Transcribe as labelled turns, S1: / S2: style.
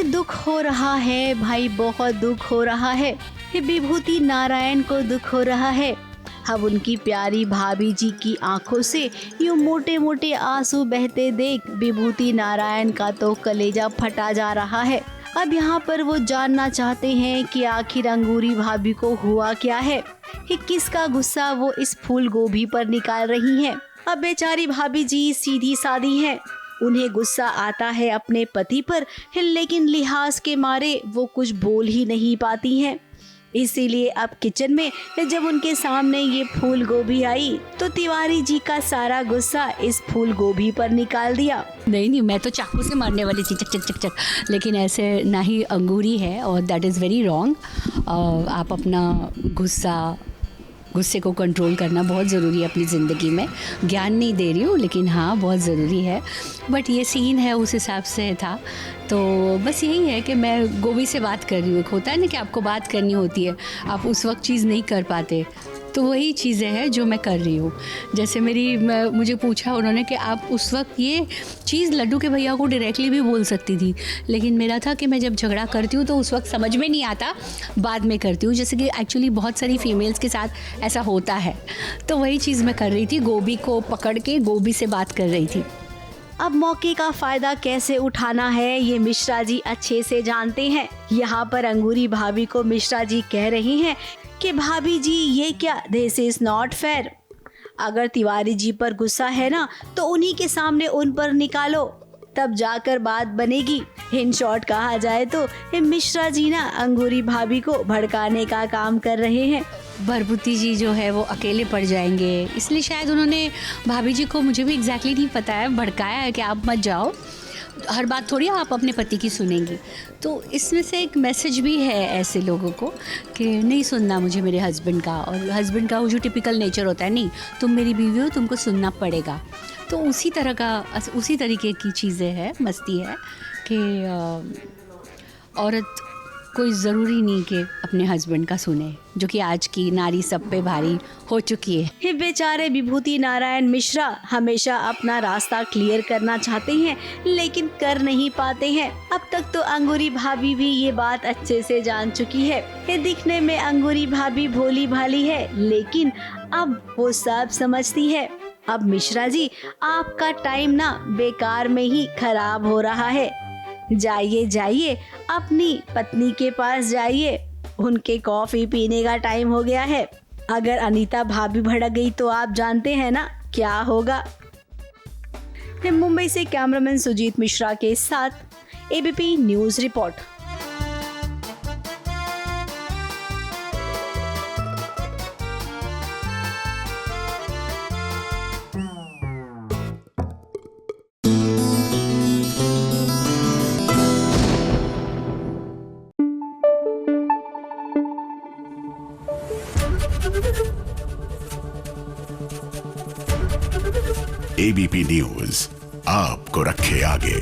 S1: दुख हो रहा है भाई, बहुत दुख हो रहा है। विभूति नारायण को दुख हो रहा है। अब उनकी प्यारी भाभी जी की आंखों से यूं मोटे मोटे आंसू बहते देख विभूति नारायण का तो कलेजा फटा जा रहा है। अब यहाँ पर वो जानना चाहते हैं कि आखिर अंगूरी भाभी को हुआ क्या है, कि किसका गुस्सा वो इस फूल गोभी पर निकाल रही हैं। अब बेचारी भाभी जी सीधी सादी हैं, उन्हें गुस्सा आता है अपने पति पर, लेकिन लिहाज के मारे वो कुछ बोल ही नहीं पाती हैं। इसीलिए अब किचन में जब उनके सामने ये फूल गोभी आई तो तिवारी जी का सारा गुस्सा इस फूल गोभी पर निकाल दिया।
S2: नहीं, मैं तो चाकू से मारने वाली थी, चक चक चक चक, लेकिन ऐसे ना ही अंगूरी है और दैट इज़ वेरी रॉन्ग। आप अपना गुस्से को कंट्रोल करना बहुत ज़रूरी है अपनी ज़िंदगी में। ज्ञान नहीं दे रही हूँ, लेकिन हाँ बहुत ज़रूरी है। बट ये सीन है उस हिसाब से था, तो बस यही है कि मैं गोभी से बात कर रही हूँ। होता है ना कि आपको बात करनी होती है, आप उस वक्त चीज़ नहीं कर पाते, तो वही चीज़ें हैं जो मैं कर रही हूँ। जैसे मुझे पूछा उन्होंने कि आप उस वक्त ये चीज़ लड्डू के भैया को डायरेक्टली भी बोल सकती थी, लेकिन मेरा था कि मैं जब झगड़ा करती हूँ तो उस वक्त समझ में नहीं आता, बाद में करती हूँ। जैसे कि एक्चुअली बहुत सारी फीमेल्स के साथ ऐसा होता है, तो वही चीज़ मैं कर रही थी, गोभी को पकड़ के गोभी से बात कर रही थी।
S1: अब मौके का फायदा कैसे उठाना है ये मिश्रा जी अच्छे से जानते हैं। यहाँ पर अंगूरी भाभी को मिश्रा जी कह रही हैं कि भाभी जी ये क्या, दिस इज नॉट फेयर। अगर तिवारी जी पर गुस्सा है ना तो उन्हीं के सामने उन पर निकालो, तब जाकर बात बनेगी। इन शॉर्ट कहा जाए तो मिश्रा जी ना अंगूरी भाभी को भड़काने का काम कर रहे हैं।
S2: भरभूति जी जो है वो अकेले पड़ जाएंगे, इसलिए शायद उन्होंने भाभी जी को, मुझे भी एग्जैक्टली नहीं पता है, भड़काया है कि आप मत जाओ, हर बात थोड़ी आप अपने पति की सुनेंगी। तो इसमें से एक मैसेज भी है ऐसे लोगों को कि नहीं सुनना मुझे मेरे हस्बैंड का, और हस्बैंड का वो जो टिपिकल नेचर होता है, नहीं तुम मेरी बीवी हो, तुमको सुनना पड़ेगा। तो उसी तरीके की चीज़ें हैं, मस्ती है कि औरत कोई ज़रूरी नहीं कि अपने हस्बैंड का सुने, जो कि आज की नारी सब पे भारी हो चुकी है।
S1: बेचारे विभूति नारायण मिश्रा हमेशा अपना रास्ता क्लियर करना चाहते हैं, लेकिन कर नहीं पाते हैं। अब तक तो अंगूरी भाभी भी ये बात अच्छे से जान चुकी है। ये दिखने में अंगूरी भाभी भोली भाली है, लेकिन अब वो सब समझती है। अब मिश्रा जी आपका टाइम ना बेकार में ही खराब हो रहा है। जाइए अपनी पत्नी के पास जाइए, उनके कॉफी पीने का टाइम हो गया है। अगर अनीता भाभी भड़क गई तो आप जानते हैं ना क्या होगा। मुंबई से कैमरामैन सुजीत मिश्रा के साथ ABP news report.
S3: ABP news आपको रखे आगे।